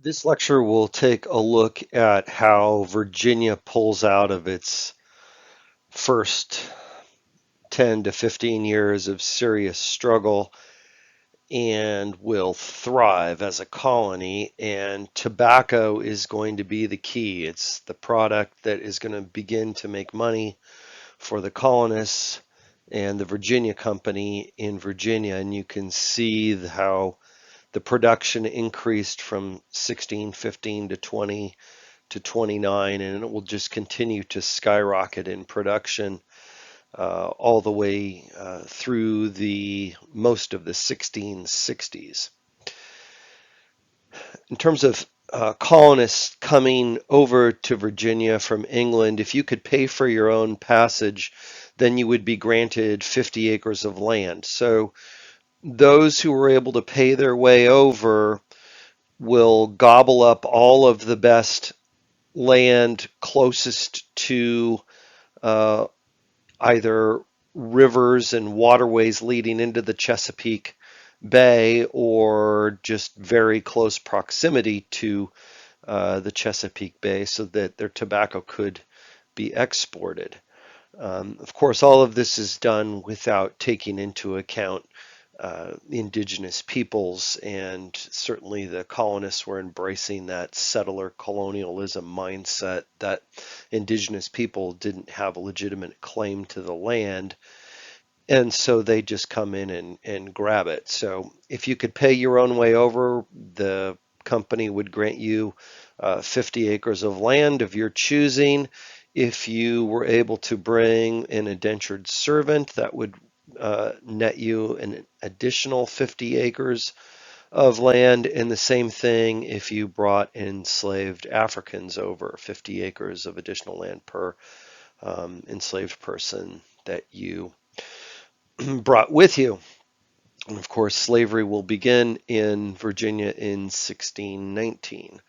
This lecture will take a look at how Virginia pulls out of its first 10 to 15 years of serious struggle and will thrive as a colony. And tobacco is going to be the key. It's the product that is going to begin to make money for the colonists and the Virginia Company in Virginia. And you can see how the production increased from 1615 to 20 to 29, and it will just continue to skyrocket in production all the way through the most of the 1660s. In terms of colonists coming over to Virginia from England, if you could pay for your own passage, then you would be granted 50 acres of land. So those who were able to pay their way over will gobble up all of the best land closest to uh, either rivers and waterways leading into the Chesapeake Bay or just very close proximity to the Chesapeake Bay so that their tobacco could be exported. Of course, all of this is done without taking into account indigenous peoples, and certainly the colonists were embracing that settler colonialism mindset that indigenous people didn't have a legitimate claim to the land, and so they just come in and grab it. So if you could pay your own way over, the company would grant you 50 acres of land of your choosing. If you were able to bring an indentured servant, that would net you an additional 50 acres of land, and the same thing if you brought enslaved Africans over, 50 acres of additional land per enslaved person that you brought with you. And of course, slavery will begin in Virginia in 1619.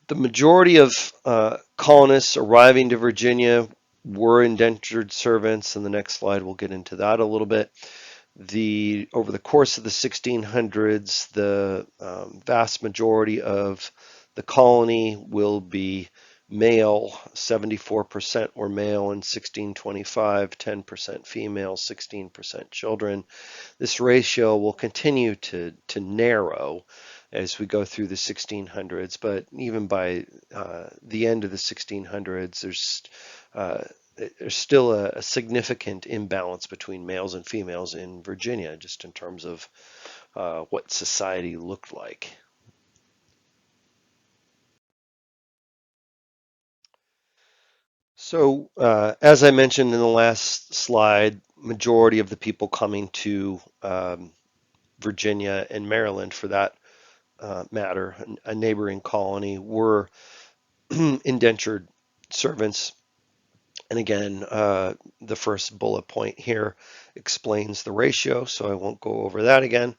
The majority of colonists arriving to Virginia were indentured servants, and the next slide we'll get into that a little bit. Over the course of the 1600s, the vast majority of the colony will be male, 74% were male in 1625, 10% female, 16% children. This ratio will continue to narrow as we go through the 1600s, but even by the end of the 1600s, there's still a significant imbalance between males and females in Virginia, just in terms of what society looked like. So, as I mentioned in the last slide, majority of the people coming to Virginia and Maryland, for that matter, a neighboring colony, were indentured servants. And again, the first bullet point here explains the ratio, so I won't go over that again.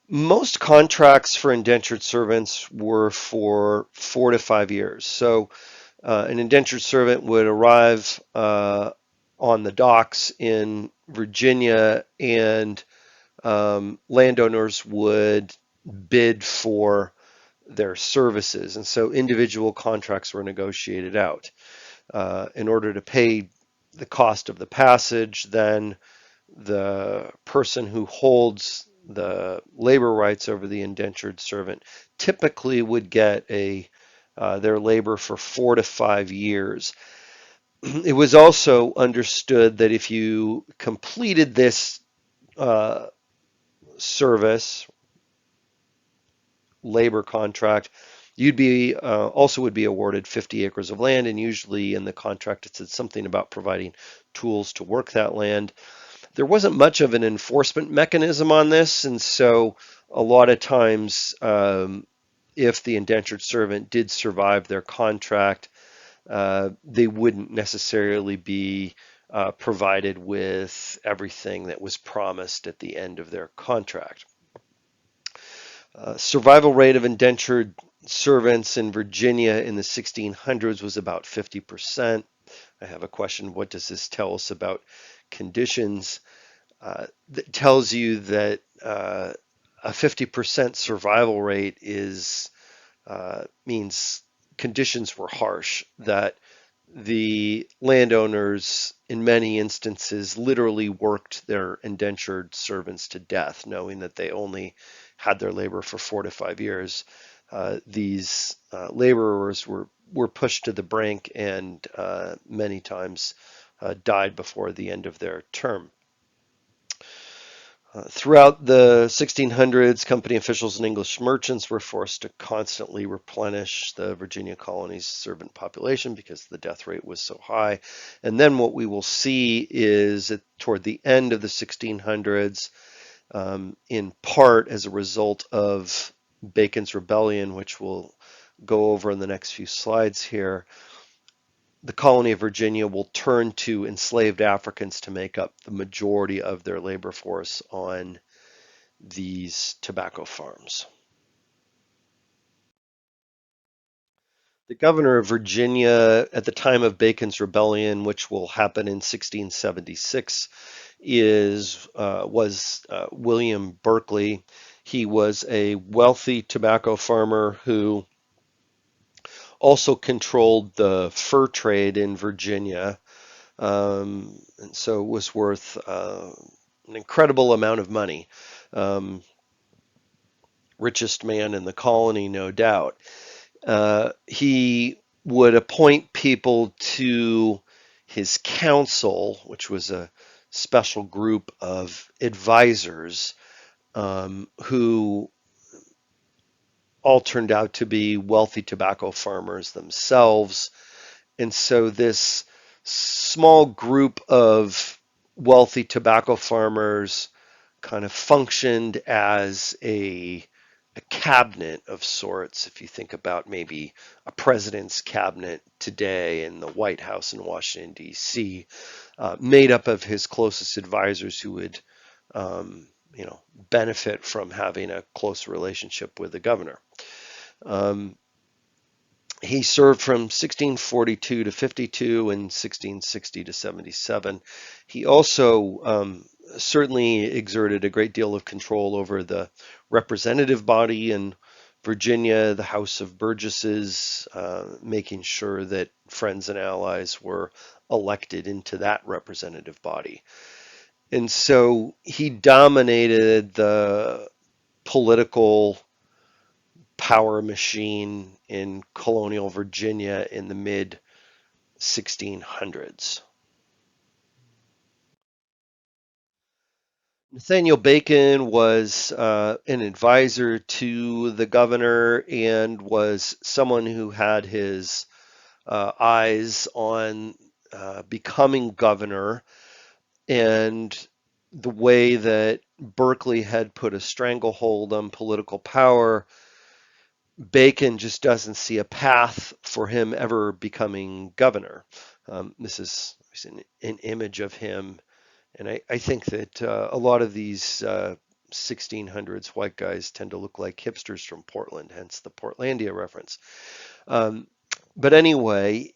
Most contracts for indentured servants were for 4 to 5 years. So an indentured servant would arrive on the docks in Virginia, and landowners would bid for their services. And so individual contracts were negotiated out. In order to pay the cost of the passage, then the person who holds the labor rights over the indentured servant typically would get their labor for 4 to 5 years. It was also understood that if you completed this uh, service labor contract, you'd be also would be awarded 50 acres of land, and usually in the contract it said something about providing tools to work that land. There wasn't much of an enforcement mechanism on this, and so a lot of times, if the indentured servant did survive their contract, they wouldn't necessarily be provided with everything that was promised at the end of their contract. Survival rate of indentured servants in Virginia in the 1600s was about 50%. I have a question: what does this tell us about conditions? That tells you that a 50% survival rate means conditions were harsh, that the landowners, in many instances, literally worked their indentured servants to death, knowing that they only had their labor for 4 to 5 years. These laborers were pushed to the brink and many times died before the end of their term. Throughout the 1600s, company officials and English merchants were forced to constantly replenish the Virginia colony's servant population because the death rate was so high. And then what we will see is that toward the end of the 1600s, in part as a result of Bacon's Rebellion, which we'll go over in the next few slides here, the colony of Virginia will turn to enslaved Africans to make up the majority of their labor force on these tobacco farms. The governor of Virginia at the time of Bacon's Rebellion, which will happen in 1676, was William Berkeley. He was a wealthy tobacco farmer who also controlled the fur trade in Virginia, and so was worth an incredible amount of money. Um, Richest man in the colony, no doubt. He would appoint people to his council, which was a special group of advisors who all turned out to be wealthy tobacco farmers themselves. And so this small group of wealthy tobacco farmers kind of functioned as a cabinet of sorts. If you think about maybe a president's cabinet today in the White House in Washington, D.C., made up of his closest advisors who would, benefit from having a close relationship with the governor. Um, he served from 1642 to 52 and 1660 to 77. He also certainly exerted a great deal of control over the representative body in Virginia, the House of Burgesses, making sure that friends and allies were elected into that representative body. And so he dominated the political power machine in colonial Virginia in the mid 1600s. Nathaniel Bacon was an advisor to the governor and was someone who had his eyes on becoming governor, and the way that Berkeley had put a stranglehold on political power, Bacon just doesn't see a path for him ever becoming governor. This is an image of him, and I think that a lot of these 1600s white guys tend to look like hipsters from Portland, hence the Portlandia reference. Um, but anyway,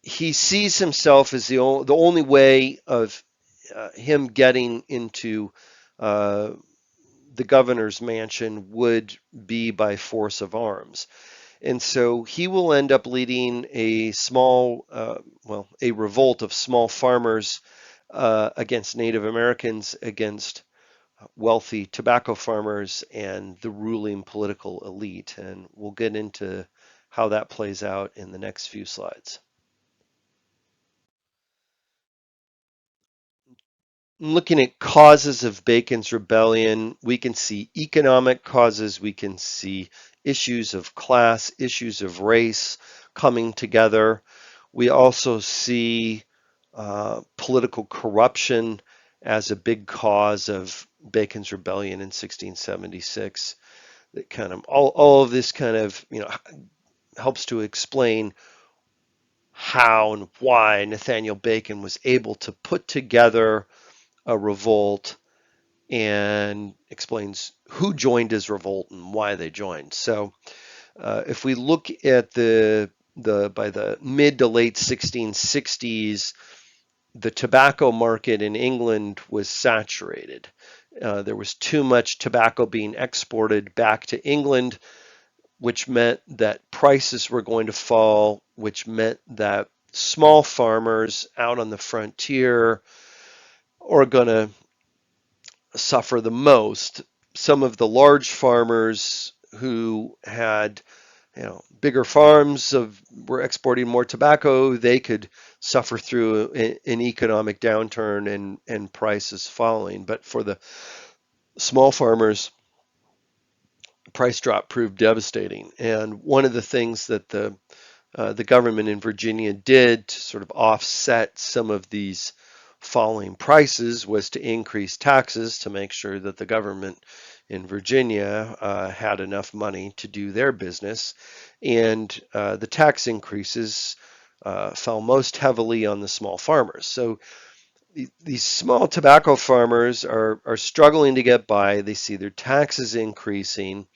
he sees himself as the only way of him getting into uh, the governor's mansion would be by force of arms. And so he will end up leading a revolt of small farmers against Native Americans, against wealthy tobacco farmers, and the ruling political elite. And we'll get into how that plays out in the next few slides. Looking at causes of Bacon's rebellion, we can see economic causes, we can see issues of class, issues of race coming together. We also see political corruption as a big cause of Bacon's rebellion in 1676. That kind of all of this kind of helps to explain how and why Nathaniel Bacon was able to put together a revolt, and explains who joined his revolt and why they joined. So if we look at the by the mid to late 1660s, the tobacco market in England was saturated. There was too much tobacco being exported back to England, which meant that prices were going to fall, which meant that small farmers out on the frontier are going to suffer the most. Some of the large farmers who had bigger farms of were exporting more tobacco, they could suffer through an economic downturn and prices falling. But for the small farmers, price drop proved devastating. And one of the things that the government in Virginia did to sort of offset some of these falling prices was to increase taxes to make sure that the government in Virginia had enough money to do their business. And the tax increases fell most heavily on the small farmers. So these small tobacco farmers are struggling to get by. They see their taxes increasing.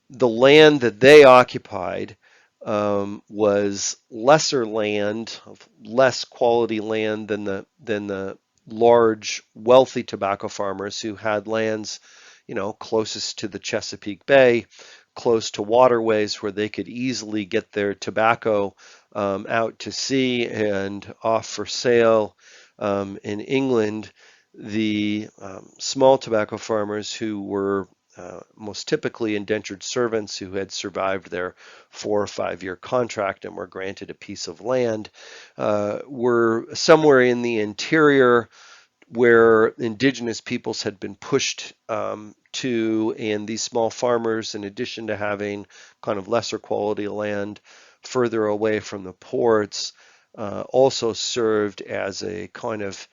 The land that they occupied was lesser land, less quality land than the large wealthy tobacco farmers who had lands, closest to the Chesapeake Bay, close to waterways where they could easily get their tobacco out to sea and off for sale. In England, the small tobacco farmers who were most typically indentured servants who had survived their 4 or 5 year contract and were granted a piece of land, were somewhere in the interior where indigenous peoples had been pushed to, and these small farmers, in addition to having kind of lesser quality land further away from the ports, also served as a kind of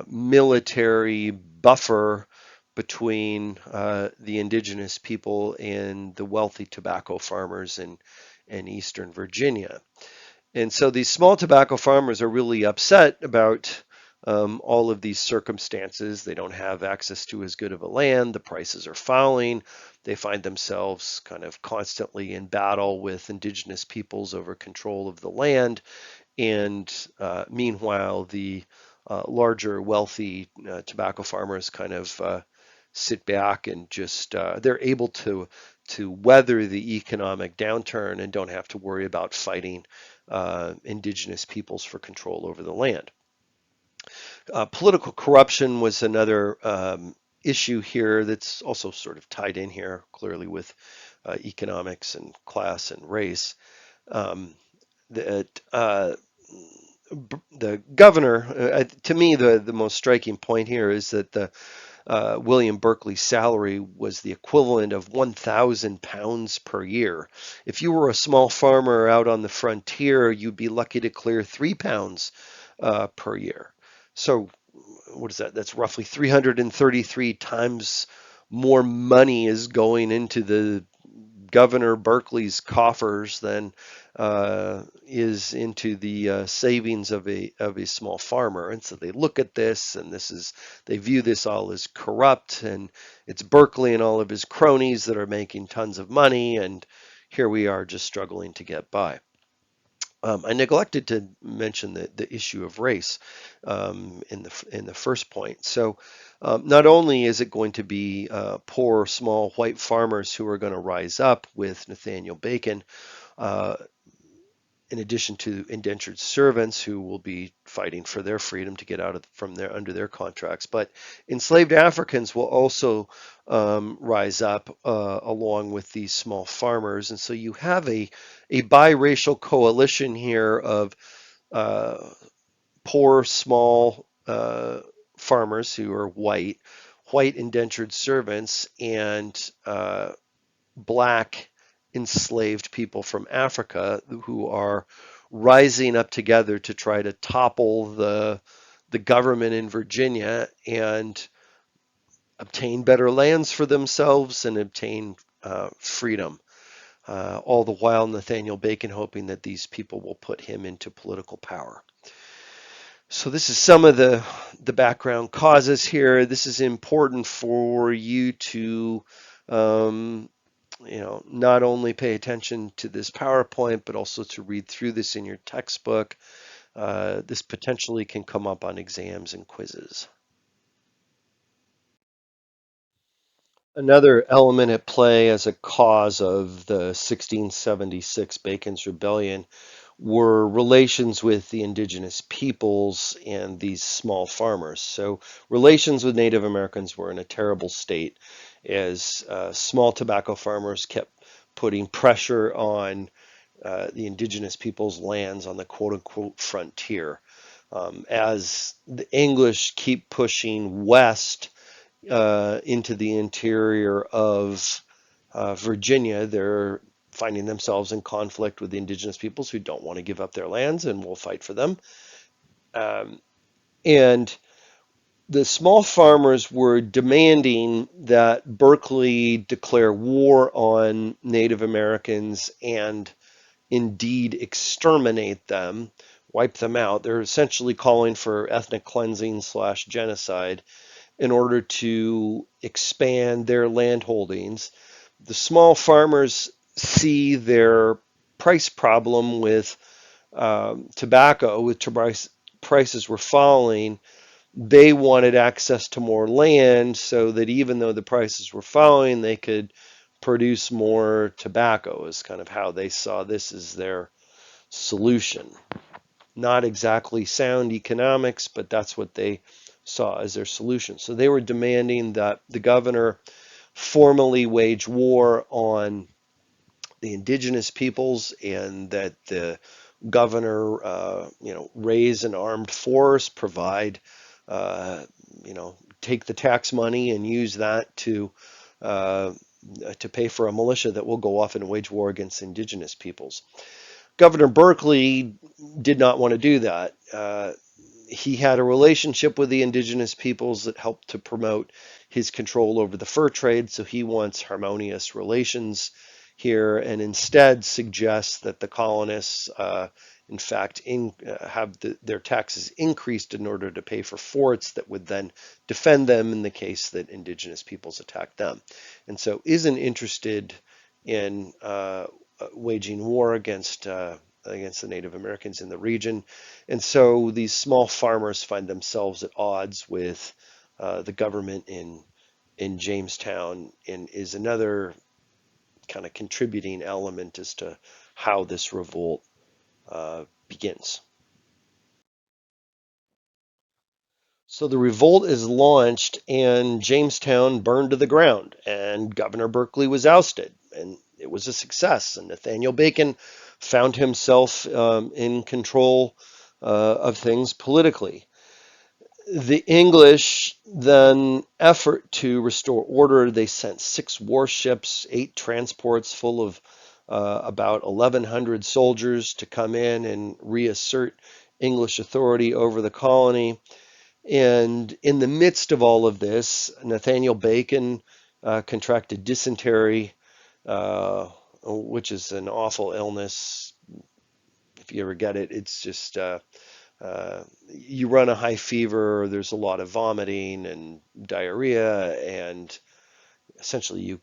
military buffer between the indigenous people and the wealthy tobacco farmers in eastern Virginia. And so these small tobacco farmers are really upset about all of these circumstances. They don't have access to as good of a land. The prices are falling. They find themselves kind of constantly in battle with indigenous peoples over control of the land. And meanwhile, the larger, wealthy tobacco farmers kind of sit back and just they're able to weather the economic downturn and don't have to worry about fighting indigenous peoples for control over the land. Political corruption was another issue here that's also sort of tied in here clearly with economics and class and race. Um, that the governor, to me, the most striking point here is that the William Berkeley's salary was the equivalent of 1,000 pounds per year. If you were a small farmer out on the frontier, you'd be lucky to clear 3 pounds per year. So, what is that? That's roughly 333 times more money is going into the Governor Berkeley's coffers than is into the savings of a small farmer. And so they look at this, and they view this all as corrupt, and it's Berkeley and all of his cronies that are making tons of money, and here we are just struggling to get by. I neglected to mention the issue of race in the first point. So, not only is it going to be poor, small white farmers who are going to rise up with Nathaniel Bacon, uh, in addition to indentured servants who will be fighting for their freedom to get out of from their under their contracts, but enslaved Africans will also rise up along with these small farmers, and so you have a biracial coalition here of uh, poor small farmers who are white indentured servants, and black enslaved people from Africa who are rising up together to try to topple the government in Virginia and obtain better lands for themselves and obtain freedom. All the while, Nathaniel Bacon hoping that these people will put him into political power. So this is some of the background causes here. This is important for you to not only pay attention to this PowerPoint, but also to read through this in your textbook. This potentially can come up on exams and quizzes. Another element at play as a cause of the 1676 Bacon's Rebellion were relations with the indigenous peoples and these small farmers. So, relations with Native Americans were in a terrible state as small tobacco farmers kept putting pressure on the indigenous peoples' lands on the quote unquote frontier. As the English keep pushing west into the interior of Virginia, they're finding themselves in conflict with the indigenous peoples who don't want to give up their lands and will fight for them. Um, and the small farmers were demanding that Berkeley declare war on Native Americans and indeed exterminate them, wipe them out. They're essentially calling for ethnic cleansing slash genocide in order to expand their land holdings. The small farmers see their price problem with tobacco, with prices were falling. They wanted access to more land so that even though the prices were falling, they could produce more tobacco, is kind of how they saw this as their solution. Not exactly sound economics, but that's what they saw as their solution. So they were demanding that the governor formally wage war on the indigenous peoples and that the governor, raise an armed force, provide, uh, take the tax money and use that uh, to pay for a militia that will go off and wage war against indigenous peoples. Governor Berkeley did not want to do that. He had a relationship with the indigenous peoples that helped to promote his control over the fur trade, so he wants harmonious relations here and instead suggests that the colonists, in fact, have their taxes increased in order to pay for forts that would then defend them in the case that indigenous peoples attacked them. And so isn't interested in waging war against the Native Americans in the region. And so these small farmers find themselves at odds with the government in Jamestown, and is another kind of contributing element as to how this revolt begins. So the revolt is launched, and Jamestown burned to the ground, and Governor Berkeley was ousted, and it was a success. And Nathaniel Bacon found himself in control of things politically. The English then effort to restore order. They sent 6 warships, 8 transports full of about 1,100 soldiers to come in and reassert English authority over the colony. And in the midst of all of this, Nathaniel Bacon contracted dysentery, which is an awful illness. If you ever get it, it's just you run a high fever, there's a lot of vomiting and diarrhea, and essentially you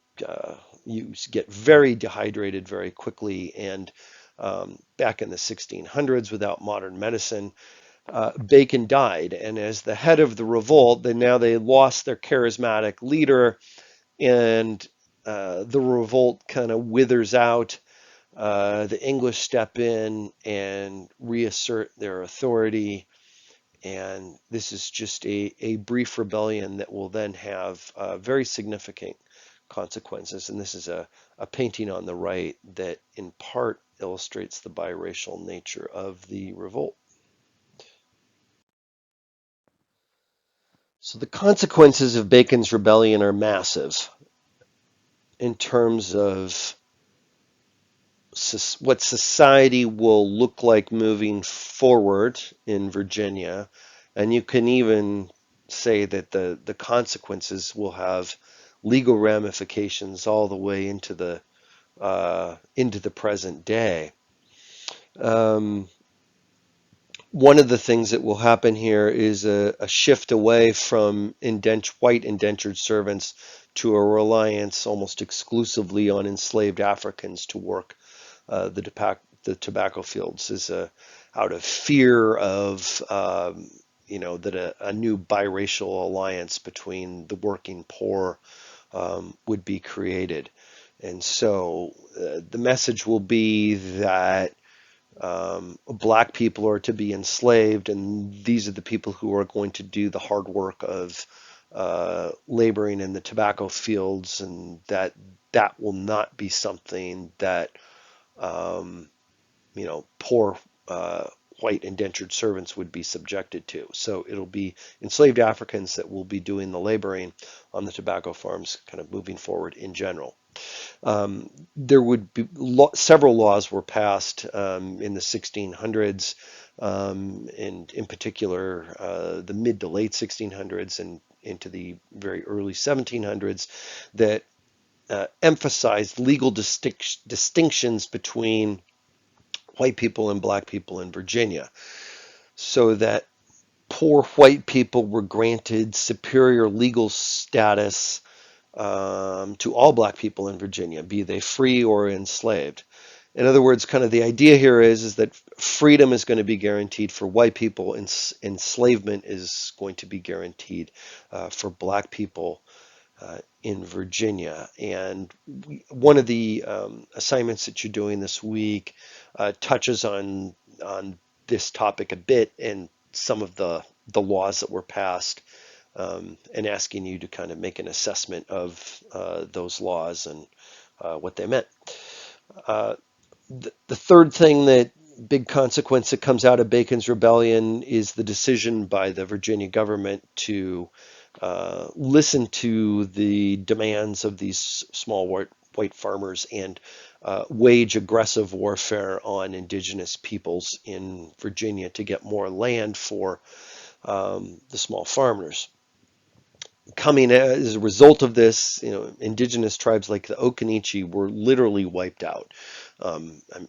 get very dehydrated very quickly. And back in the 1600s, without modern medicine, Bacon died, and as the head of the revolt, they lost their charismatic leader, and the revolt kind of withers out. The English step in and reassert their authority, and this is just a brief rebellion that will then have very significant consequences. And this is a painting on the right that in part illustrates the biracial nature of the revolt. So the consequences of Bacon's rebellion are massive in terms of what society will look like moving forward in Virginia. And you can even say that the consequences will have legal ramifications all the way into the present day. Um, One of the things that will happen here is a shift away from white indentured servants to a reliance almost exclusively on enslaved Africans to work the tobacco fields, is out of fear of that a new biracial alliance between the working poor would be created. And so the message will be that black people are to be enslaved, and these are the people who are going to do the hard work of laboring in the tobacco fields, and that will not be something that um, poor uh, white indentured servants would be subjected to. So it'll be enslaved Africans that will be doing the laboring on the tobacco farms, kind of moving forward in general. There would be several laws were passed in the 1600s, and in particular the mid to late 1600s and into the very early 1700s, that emphasized legal distinctions between white people and black people in Virginia, so that poor white people were granted superior legal status to all black people in Virginia, be they free or enslaved. In other words, kind of the idea here is that freedom is going to be guaranteed for white people, and enslavement is going to be guaranteed for black people in Virginia. And one of the assignments that you're doing this week touches on this topic a bit and some of the laws that were passed, and asking you to kind of make an assessment of those laws and what they meant. Uh, the third thing, that big consequence that comes out of Bacon's Rebellion, is the decision by the Virginia government to listen to the demands of these small white farmers and wage aggressive warfare on indigenous peoples in Virginia to get more land for the small farmers. Coming as a result of this, indigenous tribes like the Occaneechi were literally wiped out.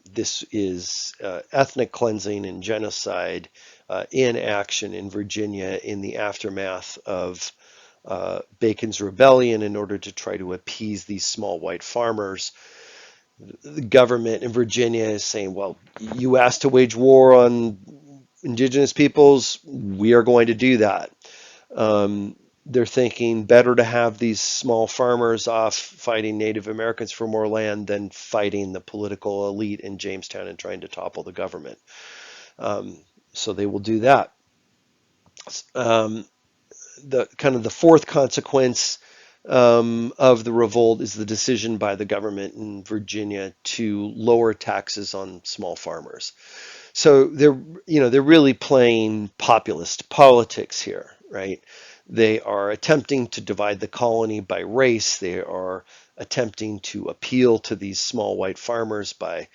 This is ethnic cleansing and genocide in action in Virginia in the aftermath of Bacon's Rebellion, in order to try to appease these small white farmers. The government in Virginia is saying, well, you asked to wage war on indigenous peoples, we are going to do that. Um, they're thinking better to have these small farmers off fighting Native Americans for more land than fighting the political elite in Jamestown and trying to topple the government. Um, so they will do that. Um, the kind of the fourth consequence of the revolt is the decision by the government in Virginia to lower taxes on small farmers. So they're really playing populist politics here, right? They are attempting to divide the colony by race. They are attempting to appeal to these small white farmers by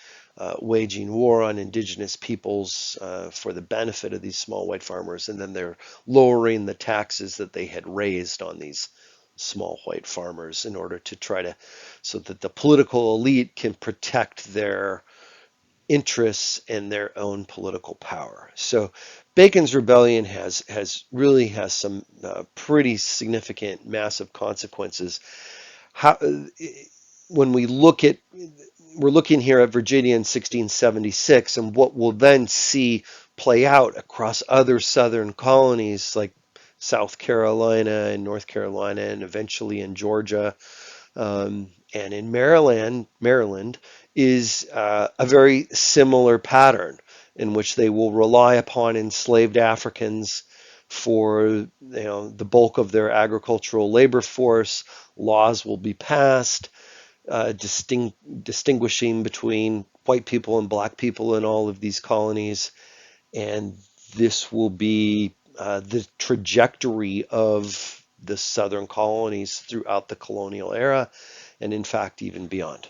waging war on indigenous peoples for the benefit of these small white farmers, and then they're lowering the taxes that they had raised on these small white farmers in order to try to, so that the political elite can protect their interests and their own political power. So Bacon's Rebellion has some pretty significant, massive consequences. How, when we're looking here at Virginia in 1676, and what we'll then see play out across other southern colonies like South Carolina and North Carolina, and eventually in Georgia, and in Maryland is a very similar pattern in which they will rely upon enslaved Africans for the bulk of their agricultural labor force. Laws will be passed distinguishing between white people and black people in all of these colonies, and this will be the trajectory of the southern colonies throughout the colonial era, and in fact even beyond.